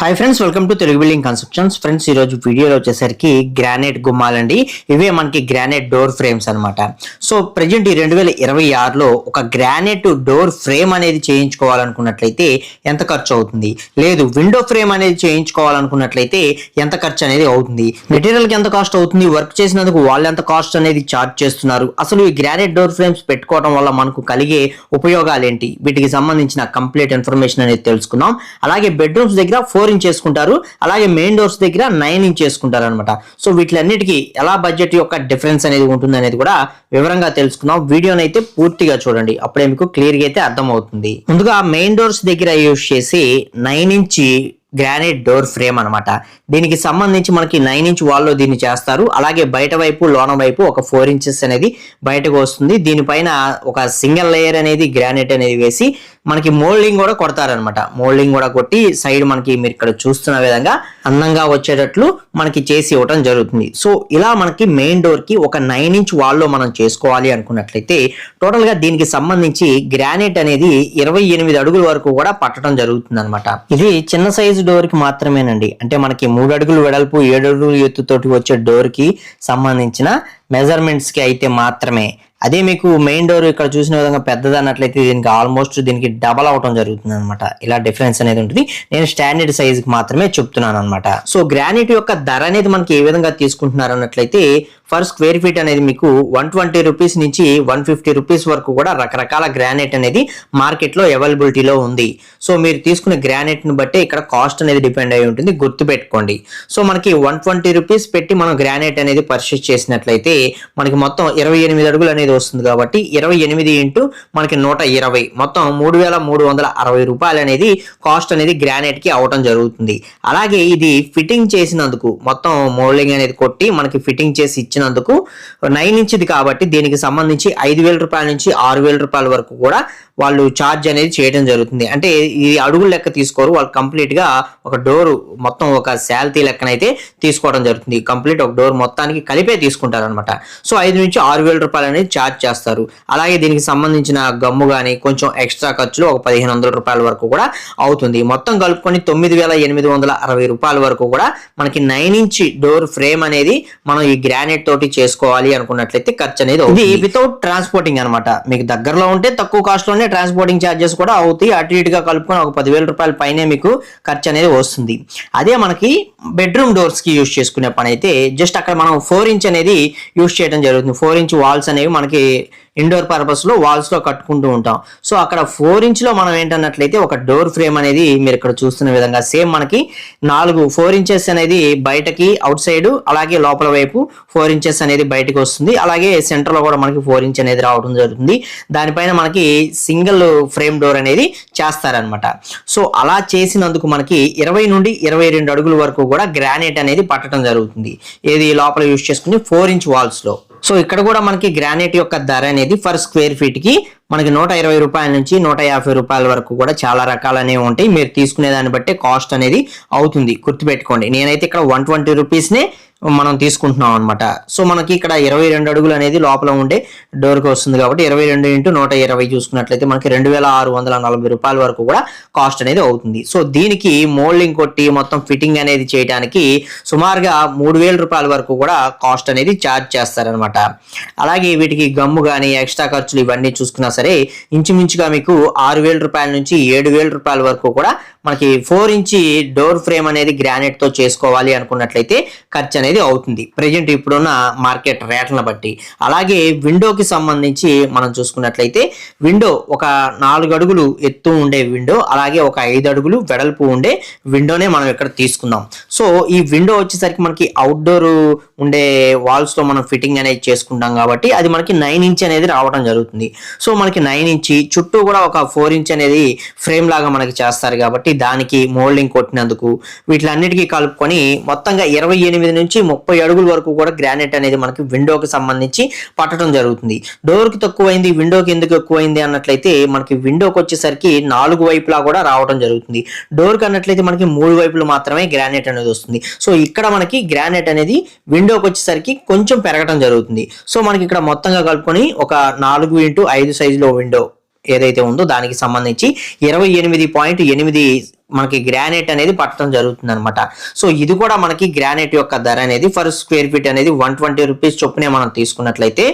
Hi friends, welcome to Telugu building constructions. Friends, ఈ రోజు వీడియోలో వచ్చేసరికి గ్రానైట్ గుమ్మాలండి. ఇవే మనకి గ్రానైట్ డోర్ ఫ్రేమ్స్ అనమాట. సో ప్రజెంట్ ఈ 2026లో ఒక గ్రానైట్ డోర్ ఫ్రేమ్ అనేది చేయించుకోవాలనుకున్నట్లయితే ఎంత ఖర్చు అవుతుంది, లేదు విండో ఫ్రేమ్ అనేది చేయించుకోవాలనుకున్నట్లయితే ఎంత ఖర్చు అనేది అవుతుంది, మెటీరియల్కి ఎంత కాస్ట్ అవుతుంది, వర్క్ చేసినందుకు వాళ్ళు ఎంత కాస్ట్ అనేది చార్జ్ చేస్తున్నారు, అసలు ఈ గ్రానైట్ డోర్ ఫ్రేమ్స్ పెట్టుకోవడం వల్ల మనకు కలిగే ఉపయోగాలు ఏంటి, వీటికి సంబంధించిన కంప్లీట్ ఇన్ఫర్మేషన్ అనేది తెలుసుకుందాం. అలాగే బెడ్రూమ్స్ దగ్గర 4 ఇంచ్ చేసుకుంటారు, అలాగే మెయిన్ డోర్స్ దగ్గర 9 ఇంచ్ చేసుకుంటారు అనమాట. సో వీటిలన్నిటికీ ఎలా బడ్జెట్ యొక్క డిఫరెన్స్ అనేది ఉంటుంది అనేది కూడా వివరంగా తెలుసుకుందాం. వీడియోని అయితే పూర్తిగా చూడండి, అప్పుడే మీకు క్లియర్ గా అయితే అర్థం అవుతుంది. ముందుగా మెయిన్ డోర్స్ దగ్గర యూజ్ చేసి 9 ఇంచ్ గ్రానైట్ డోర్ ఫ్రేమ్ అనమాట. దీనికి సంబంధించి మనకి 9 ఇంచ్ వాల్లో దీన్ని చేస్తారు. అలాగే బయట వైపు లోన వైపు ఒక 4 ఇంచెస్ అనేది బయటకు వస్తుంది. దీనిపైన ఒక సింగిల్ లేయర్ అనేది గ్రానైట్ అనేది వేసి మనకి మోల్డింగ్ కూడా కొడతారనమాట. మోల్డింగ్ కూడా కొట్టి సైడ్ మనకి మీరు ఇక్కడ చూస్తున్న విధంగా అందంగా వచ్చేటట్లు మనకి చేసి ఇవ్వడం జరుగుతుంది. సో ఇలా మనకి మెయిన్ డోర్ కి ఒక 9 ఇంచ్ వాల్లో మనం చేసుకోవాలి అనుకున్నట్లయితే టోటల్ గా దీనికి సంబంధించి గ్రానైట్ అనేది 28 అడుగుల వరకు కూడా పట్టడం జరుగుతుంది అనమాట. ఇది చిన్న సైజు డోర్ కి మాత్రమేనండి. అంటే మనకి 3 అడుగులు వెడల్పు 7 అడుగులు ఎత్తుతోటి వచ్చే డోర్ కి సంబంధించిన మెజర్మెంట్స్ కి అయితే మాత్రమే. అదే మీకు మెయిన్ డోర్ ఇక్కడ చూసిన విధంగా పెద్దది అన్నట్లయితే దీనికి ఆల్మోస్ట్ దీనికి డబల్ అవటం జరుగుతుంది అనమాట. ఇలా డిఫరెన్స్ అనేది ఉంటుంది. నేను స్టాండర్డ్ సైజ్ కి మాత్రమే చెప్తున్నాను అనమాట. సో గ్రానైట్ యొక్క ధర అనేది మనకి ఏ విధంగా తీసుకుంటున్నారు అన్నట్లయితే ఫర్ స్క్వేర్ ఫీట్ అనేది మీకు 120 రూపీస్ నుంచి 150 రూపీస్ వరకు కూడా రకరకాల గ్రానైట్ అనేది మార్కెట్ లో అవైలబిలిటీలో ఉంది. సో మీరు తీసుకునే గ్రానైట్ ని బట్టి ఇక్కడ కాస్ట్ అనేది డిపెండ్ అయి ఉంటుంది, గుర్తు పెట్టుకోండి. సో మనకి 120 రూపీస్ పెట్టి మనం గ్రానైట్ అనేది పర్చేస్ చేసినట్లయితే మనకి మొత్తం 28 అడుగులు అనేది వస్తుంది. కాబట్టి 28 ఇంటూ మనకి 120 మొత్తం 3360 రూపాయలు అనేది కాస్ట్ అనేది గ్రానైట్ కి అవటం జరుగుతుంది. అలాగే ఇది ఫిట్టింగ్ చేసినందుకు మొత్తం మోల్డింగ్ అనేది కొట్టి మనకి ఫిట్టింగ్ చేసి ఇచ్చినందుకు 9 ఇంచ్ది కాబట్టి దీనికి సంబంధించి 5,000 రూపాయల నుంచి 6,000 రూపాయల వరకు కూడా వాళ్ళు ఛార్జ్ అనేది చేయడం జరుగుతుంది. అంటే ఈ అడుగుల లెక్క తీసుకోరు, వాళ్ళు కంప్లీట్ గా ఒక డోర్ మొత్తం ఒక శాలరీ లెక్కనైతే తీసుకోవడం జరుగుతుంది. కంప్లీట్ ఒక డోర్ మొత్తానికి కలిపే తీసుకుంటారు అనమాట. సో 5 నుంచి 6,000 రూపాయలు అనేది ఛార్జ్ చేస్తారు. అలాగే దీనికి సంబంధించిన గమ్ము కానీ కొంచెం ఎక్స్ట్రా ఖర్చులు ఒక 1,500 రూపాయల వరకు కూడా అవుతుంది. మొత్తం కలుపుకొని 9,860 రూపాయల వరకు కూడా మనకి 9 ఇంచ్ డోర్ ఫ్రేమ్ అనేది మనం ఈ గ్రానైట్ తోటి చేసుకోవాలి అనుకున్నట్లయితే ఖర్చు అనేది ఇది వితౌట్ ట్రాన్స్పోర్టింగ్ అనమాట. మీకు దగ్గరలో ఉంటే తక్కువ కాస్ట్ లోనే ట్రాన్స్పోర్టింగ్ ఛార్జెస్ కూడా అవుతాయి. అటు ఇటుగా కలుపుకొని ఒక 10,000 రూపాయల పైనే మీకు ఖర్చు అనేది వస్తుంది. అదే మనకి బెడ్రూమ్ డోర్స్ కి యూజ్ చేసుకునే పని అయితే జస్ట్ అక్కడ మనం 4 ఇంచ్ అనేది యూజ్ చేయడం జరుగుతుంది. 4 ఇంచ్ వాల్స్ అనేవి మనకి ఇండోర్ పర్పస్ లో వాల్స్ లో కట్టుకుంటూ ఉంటాం. సో అక్కడ 4 ఇంచ్ లో మనం ఏంటన్నట్లయితే ఒక డోర్ ఫ్రేమ్ అనేది మీరు ఇక్కడ చూస్తున్న విధంగా సేమ్ మనకి 4 ఇంచెస్ అనేది బయటకి అవుట్ సైడ్, అలాగే లోపల వైపు 4 ఇంచెస్ అనేది బయటకు వస్తుంది. అలాగే సెంటర్ లో కూడా మనకి 4 ఇంచ్ అనేది రావడం జరుగుతుంది. దానిపైన మనకి సింగిల్ ఫ్రేమ్ డోర్ అనేది చేస్తారనమాట. సో అలా చేసినందుకు మనకి 20 నుండి 22 అడుగుల వరకు కూడా గ్రానైట్ అనేది పట్టడం జరుగుతుంది. ఏది లోపల యూజ్ చేసుకుని 4 ఇంచ్ వాల్స్ లో. సో ఇక్కడ కూడా మనకి గ్రానైట్ యొక్క ధర అనేది ఫర్ స్క్వేర్ ఫీట్ కి మనకి 120 రూపాయల నుంచి 150 రూపాయల వరకు కూడా చాలా రకాలు అనేవి ఉంటాయి. మీరు తీసుకునే దాన్ని బట్టి కాస్ట్ అనేది అవుతుంది, గుర్తుపెట్టుకోండి. నేనైతే ఇక్కడ 120 రూపీస్ నే మనం తీసుకుంటున్నాం అనమాట. సో మనకి ఇక్కడ 22 అడుగులు అనేది లోపల ఉండే డోర్ కి వస్తుంది. కాబట్టి 22 ఇంటూ 120 చూసుకున్నట్లయితే మనకి 2,640 రూపాయల వరకు కూడా కాస్ట్ అనేది అవుతుంది. సో దీనికి మోల్డింగ్ కొట్టి మొత్తం ఫిట్టింగ్ అనేది చేయడానికి సుమారుగా 3,000 రూపాయల వరకు కూడా కాస్ట్ అనేది ఛార్జ్ చేస్తారనమాట. అలాగే వీటికి గమ్ము కానీ ఎక్స్ట్రా ఖర్చులు ఇవన్నీ చూసుకున్నా సరే ఇంచుమించుగా మీకు 6,000 రూపాయల నుంచి 7,000 రూపాయల వరకు కూడా మనకి 4 ఇంచ్ డోర్ ఫ్రేమ్ అనేది గ్రానైట్ తో చేసుకోవాలి అనుకున్నట్లయితే ఖర్చు అనేది అవుతుంది ప్రెజెంట్ ఇప్పుడున్న మార్కెట్ రేట్లను బట్టి. అలాగే విండోకి సంబంధించి మనం చూసుకున్నట్లయితే విండో ఒక 4 అడుగులు ఎత్తు ఉండే విండో, అలాగే ఒక 5 అడుగులు వెడల్పు ఉండే విండోనే మనం ఇక్కడ తీసుకుందాం. సో ఈ విండో వచ్చేసరికి మనకి అవుట్డోర్ ఉండే వాల్స్ లో మనం ఫిట్టింగ్ అనేది చేసుకుంటాం కాబట్టి అది మనకి 9 ఇంచ్ అనేది రావడం జరుగుతుంది. సో మనకి 9 ఇంచ్ చుట్టూ కూడా ఒక 4 ఇంచ్ అనేది ఫ్రేమ్ లాగా మనకి చేస్తారు. కాబట్టి దానికి మోల్డింగ్ కొట్టినందుకు వీటిలన్నిటికీ కలుపుకొని మొత్తంగా 28 నుంచి 30 అడుగుల వరకు కూడా గ్రానైట్ అనేది మనకి విండోకి సంబంధించి పట్టడం జరుగుతుంది. డోర్ కి తక్కువైంది, విండోకి ఎందుకు ఎక్కువైంది అన్నట్లయితే మనకి విండోకి వచ్చేసరికి 4 వైపులా కూడా రావడం జరుగుతుంది. డోర్ కి అన్నట్లయితే మనకి 3 వైపులు మాత్రమే గ్రానైట్ అనేది వస్తుంది. సో ఇక్కడ మనకి గ్రానైట్ అనేది విండోకి వచ్చేసరికి కొంచెం పెరగడం జరుగుతుంది. సో మనకి ఇక్కడ మొత్తంగా కలుపుకొని ఒక 4 ఇంటూ 5 సైజులో విండో ఏదైతే ఉందో దానికి సంబంధించి 28.8 మనకి గ్రానైట్ అనేది పట్టడం జరుగుతుంది అనమాట. సో ఇది కూడా మనకి గ్రానైట్ యొక్క ధర అనేది ఫర్ స్క్వేర్ ఫీట్ అనేది 120 రూపీస్ చొప్పునే మనం తీసుకున్నట్లయితే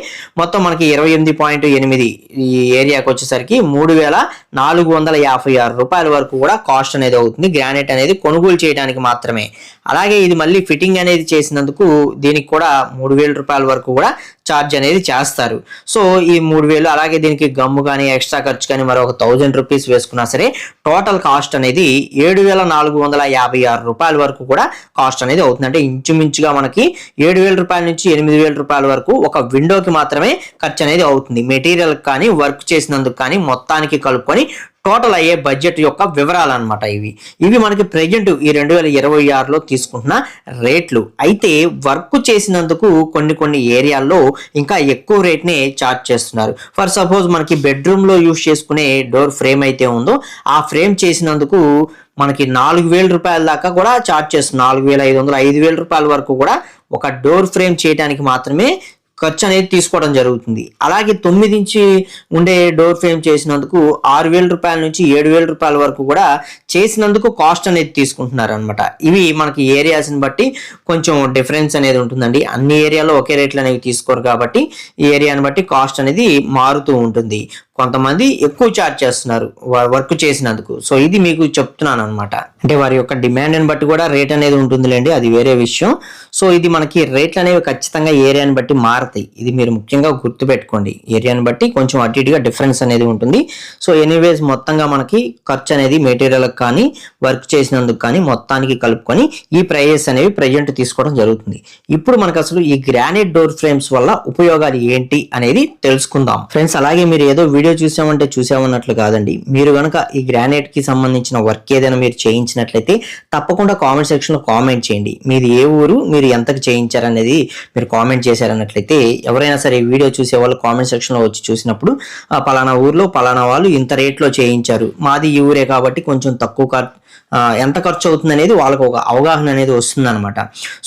మొత్తం మనకి 28.8 ఈ ఏరియాకి వచ్చేసరికి 3456 రూపాయల వరకు కూడా కాస్ట్ అనేది అవుతుంది గ్రానైట్ అనేది కొనుగోలు చేయడానికి మాత్రమే. అలాగే ఇది మళ్ళీ ఫిట్టింగ్ అనేది చేసినందుకు దీనికి కూడా 3000 రూపాయల వరకు కూడా ఛార్జ్ అనేది చేస్తారు. సో ఈ 3000 అలాగే దీనికి గమ్ము కానీ ఎక్స్ట్రా ఖర్చు కానీ మరొక 1000 రూపీస్ వేసుకున్నా సరే టోటల్ కాస్ట్ అనేది 7456 రూపాయల వరకు కూడా కాస్ట్ అనేది అవుతుంది. అంటే ఇంచుమించుగా మనకి 7000 రూపాయల నుంచి 8000 రూపాయల వరకు ఒక విండోకి మాత్రమే ఖర్చు అనేది అవుతుంది. మెటీరియల్ కానీ వర్క్ చేసినందుకు కానీ మొత్తానికి కలుపుకొని టోటల్ అయ్యే బడ్జెట్ యొక్క వివరాలు అనమాట ఇవి మనకి ప్రెజెంట్ ఈ 2026లో తీసుకుంటున్న రేట్లు. అయితే వర్క్ చేసినందుకు కొన్ని ఏరియాల్లో ఇంకా ఎక్కువ రేట్ నే చార్జ్ చేస్తున్నారు. ఫర్ సపోజ్ మనకి బెడ్రూమ్ లో యూజ్ చేసుకునే డోర్ ఫ్రేమ్ అయితే ఉందో ఆ ఫ్రేమ్ చేసినందుకు మనకి 4000 రూపాయల దాకా కూడా చార్జ్ చేస్తున్నారు. 4500 5000 రూపాయల వరకు కూడా ఒక డోర్ ఫ్రేమ్ చేయడానికి మాత్రమే ఖర్చు అనేది తీసుకోవడం జరుగుతుంది. అలాగే 9 ఇంచి ఉండే డోర్ ఫ్రేమ్ చేసినందుకు 6000 రూపాయల నుంచి 7000 రూపాయల వరకు కూడా చేసినందుకు కాస్ట్ అనేది తీసుకుంటున్నారు అనమాట. ఇవి మనకి ఏరియాస్ని బట్టి కొంచెం డిఫరెన్స్ అనేది ఉంటుందండి. అన్ని ఏరియాలో ఒకే రేట్లు అనేవి తీసుకోరు కాబట్టి ఈ ఏరియాని బట్టి కాస్ట్ అనేది మారుతూ ఉంటుంది. కొంతమంది ఎక్కువ ఛార్జ్ చేస్తున్నారు వర్క్ చేసినందుకు. సో ఇది మీకు చెప్తున్నాను అనమాట. అంటే వారి యొక్క డిమాండ్ని బట్టి కూడా రేట్ అనేది ఉంటుందిలేండి, అది వేరే విషయం. సో ఇది మనకి రేట్లు అనేవి ఖచ్చితంగా ఏరియాని బట్టి మారుతాయి. ఇది మీరు ముఖ్యంగా గుర్తుపెట్టుకోండి. ఏరియాని బట్టి కొంచెం అటు ఇటుగా డిఫరెన్స్ అనేది ఉంటుంది. సో ఎనీవేస్ మొత్తంగా మనకి ఖర్చు అనేది మెటీరియల్కి కానీ వర్క్ చేసినందుకు కానీ మొత్తానికి కలుపుకొని ఈ ప్రైజెస్ అనేవి ప్రెజెంట్ తీసుకోవడం జరుగుతుంది. ఇప్పుడు మనకు అసలు ఈ గ్రానైట్ డోర్ ఫ్రేమ్స్ వల్ల ఉపయోగాలు ఏంటి అనేది తెలుసుకుందాం ఫ్రెండ్స్. అలాగే మీరు ఏదో వీడియో చూసామన్నట్లు కాదండి. మీరు కనుక ఈ గ్రానైట్ కి సంబంధించిన వర్క్ ఏదైనా మీరు చేయించినట్లయితే తప్పకుండా కామెంట్ సెక్షన్ లో కామెంట్ చేయండి. మీది ఏ ఊరు, మీరు ఎంతకు చేయించారనేది మీరు కామెంట్ చేశారన్నట్లయితే ఎవరైనా సరే ఈ వీడియో చూసే వాళ్ళు కామెంట్ సెక్షన్ లో వచ్చి చూసినప్పుడు పలానా ఊర్లో పలానా వాళ్ళు ఇంత రేట్లో చేయించారు, మాది ఈ ఊరే కాబట్టి కొంచెం తక్కువ ఎంత ఖర్చు అవుతుంది అనేది వాళ్ళకి ఒక అవగాహన అనేది వస్తుంది అనమాట.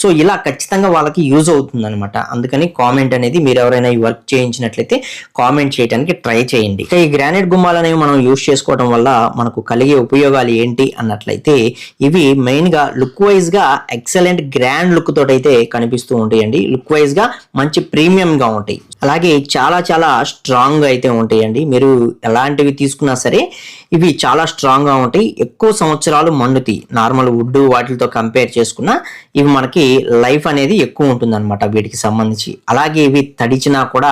సో ఇలా ఖచ్చితంగా వాళ్ళకి యూజ్ అవుతుంది అనమాట. అందుకని కామెంట్ అనేది మీరు ఎవరైనా ఈ వర్క్ చేయించినట్లయితే కామెంట్ చేయడానికి ట్రై చేయండి. ఇక ఈ గ్రానైట్ గుమ్మాలు అనేవి మనం యూజ్ చేసుకోవడం వల్ల మనకు కలిగే ఉపయోగాలు ఏంటి అన్నట్లయితే ఇవి మెయిన్ గా లుక్ వైజ్ గా ఎక్సలెంట్ గ్రాండ్ లుక్ తోటి అయితే కనిపిస్తూ ఉంటాయండి. లుక్ వైజ్ గా మంచి ప్రీమియం గా ఉంటాయి. అలాగే చాలా చాలా స్ట్రాంగ్ గా అయితే ఉంటాయండి. మీరు ఎలాంటివి తీసుకున్నా సరే ఇవి చాలా స్ట్రాంగ్ గా ఉంటాయి. ఎక్కువ సంవత్సరాలు మన్నుతాయి. నార్మల్ వుడ్ వాటితో కంపేర్ చేసుకున్నా ఇవి మనకి లైఫ్ అనేది ఎక్కువ ఉంటుంది అనమాట వీటికి సంబంధించి. అలాగే ఇవి తడిచినా కూడా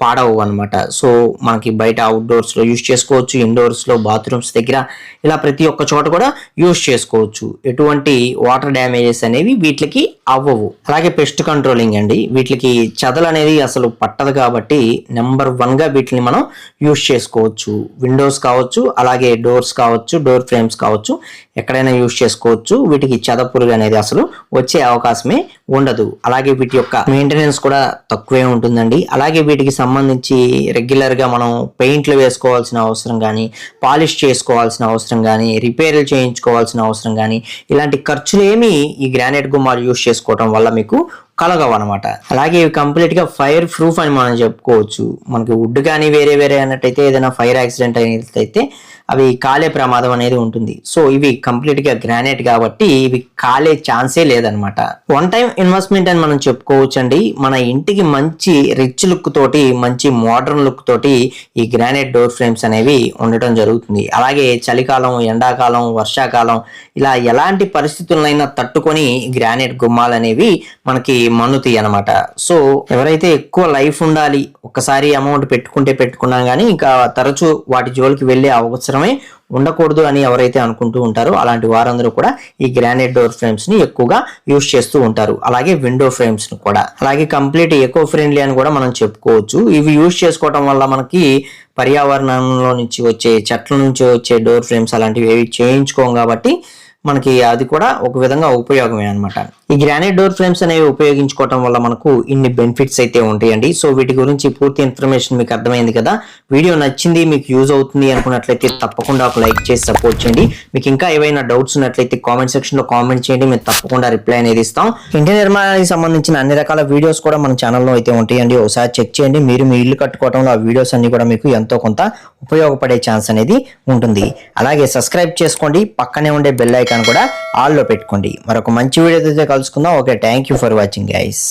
పాడవు అనమాట. సో మనకి బయట అవుట్డోర్స్ లో యూజ్ చేసుకోవచ్చు, ఇండోర్స్ లో బాత్రూమ్స్ దగ్గర ఇలా ప్రతి ఒక్క చోట కూడా యూజ్ చేసుకోవచ్చు. ఎటువంటి వాటర్ డ్యామేజెస్ అనేవి వీటికి అవ్వవు. అలాగే పెస్ట్ కంట్రోలింగ్ అండి, వీటికి చెదలు అనేది అసలు పట్టదు కాబట్టి నెంబర్ 1 గా వీటిని మనం యూజ్ చేసుకోవచ్చు. విండోస్ కావచ్చు, అలాగే డోర్స్ కావచ్చు, డోర్ ఫ్రేమ్స్ కావచ్చు, ఎక్కడైనా యూజ్ చేసుకోవచ్చు. వీటికి చెద పురుగు అనేది అసలు వచ్చే అవకాశమే ఉండదు. అలాగే వీటి యొక్క మెయింటెనెన్స్ కూడా తక్కువే ఉంటుందండి. అలాగే వీటికి సంబంధించి రెగ్యులర్ గా మనం పెయింట్లు వేసుకోవాల్సిన అవసరం కానీ, పాలిష్ చేసుకోవాల్సిన అవసరం కానీ, రిపేర్లు చేయించుకోవాల్సిన అవసరం కానీ ఇలాంటి ఖర్చులు ఏమి ఈ గ్రానైట్ గుమ్మాలు యూజ్ చేసుకోవడం వల్ల మీకు కలగవు అనమాట. అలాగే ఇవి కంప్లీట్ గా ఫైర్ ప్రూఫ్ అని మనం చెప్పుకోవచ్చు. మనకి వుడ్ కానీ వేరే అన్నట్టయితే ఏదైనా ఫైర్ యాక్సిడెంట్ అయినట్లయితే అవి కాలే ప్రమాదం అనేది ఉంటుంది. సో ఇవి కంప్లీట్ గా గ్రానైట్ కాబట్టి ఇవి కాలే ఛాన్సే లేదనమాట. వన్ టైం ఇన్వెస్ట్మెంట్ అని మనం చెప్పుకోవచ్చు అండి. మన ఇంటికి మంచి రిచ్ లుక్ తోటి, మంచి మోడర్న్ లుక్ తోటి ఈ గ్రానైట్ డోర్ ఫ్రేమ్స్ అనేవి ఉండటం జరుగుతుంది. అలాగే చలికాలం, ఎండాకాలం, వర్షాకాలం ఇలా ఎలాంటి పరిస్థితులైనా తట్టుకొని గ్రానైట్ గుమ్మాలు అనేవి మనకి మన్నుతాయి అనమాట. సో ఎవరైతే ఎక్కువ లైఫ్ ఉండాలి, ఒక్కసారి అమౌంట్ పెట్టుకున్నాం కానీ ఇంకా తరచూ వాటి జోలికి వెళ్ళే అవసరమే ఉండకూడదు అని ఎవరైతే అనుకుంటూ ఉంటారో అలాంటి వారందరూ కూడా ఈ గ్రానైట్ డోర్ ఫ్రేమ్స్ ని ఎక్కువగా యూజ్ చేస్తూ ఉంటారు. అలాగే విండో ఫ్రేమ్స్ ని కూడా. అలాగే కంప్లీట్ ఎకో ఫ్రెండ్లీ అని కూడా మనం చెప్పుకోవచ్చు. ఇవి యూజ్ చేసుకోవడం వల్ల మనకి పర్యావరణంలో నుంచి వచ్చే చెట్ల నుంచి వచ్చే డోర్ ఫ్రేమ్స్ అలాంటివి ఏవి చేయించుకోం కాబట్టి మనకి అది కూడా ఒక విధంగా ఉపయోగమే అన్నమాట. ఈ గ్రానైట్ డోర్ ఫ్రేమ్స్ అనేవి ఉపయోగించుకోవటం వల్ల మనకు ఇన్ని బెనిఫిట్స్ అయితే ఉంటాయండి. సో వీటి గురించి పూర్తి ఇన్ఫర్మేషన్ మీకు అర్థమైంది కదా. వీడియో నచ్చింది, మీకు యూజ్ అవుతుంది అనుకున్నట్లయితే తప్పకుండా ఒక లైక్ చేసి సపోర్ట్ చేయండి. మీకు ఇంకా ఏవైనా డౌట్స్ ఉన్నట్లయితే కామెంట్ సెక్షన్ లో కామెంట్ చేయండి, మేము తప్పకుండా రిప్లై అనేది ఇస్తాం. ఇంటి నిర్మాణానికి సంబంధించిన అన్ని రకాల వీడియోస్ కూడా మన ఛానల్లో అయితే ఉంటాయండి. ఒకసారి చెక్ చేయండి. మీరు మీ ఇల్లు కట్టుకోవడంలో ఆ వీడియోస్ అన్ని కూడా మీకు ఎంతో కొంత ఉపయోగపడే ఛాన్స్ అనేది ఉంటుంది. అలాగే సబ్స్క్రైబ్ చేసుకోండి, పక్కనే ఉండే బెల్ ఐకాన్ కూడా ఆల్ లో పెట్టుకోండి. మరొక మంచి వీడియోతో కలుసుకుందాం. Okay, thank you for watching guys.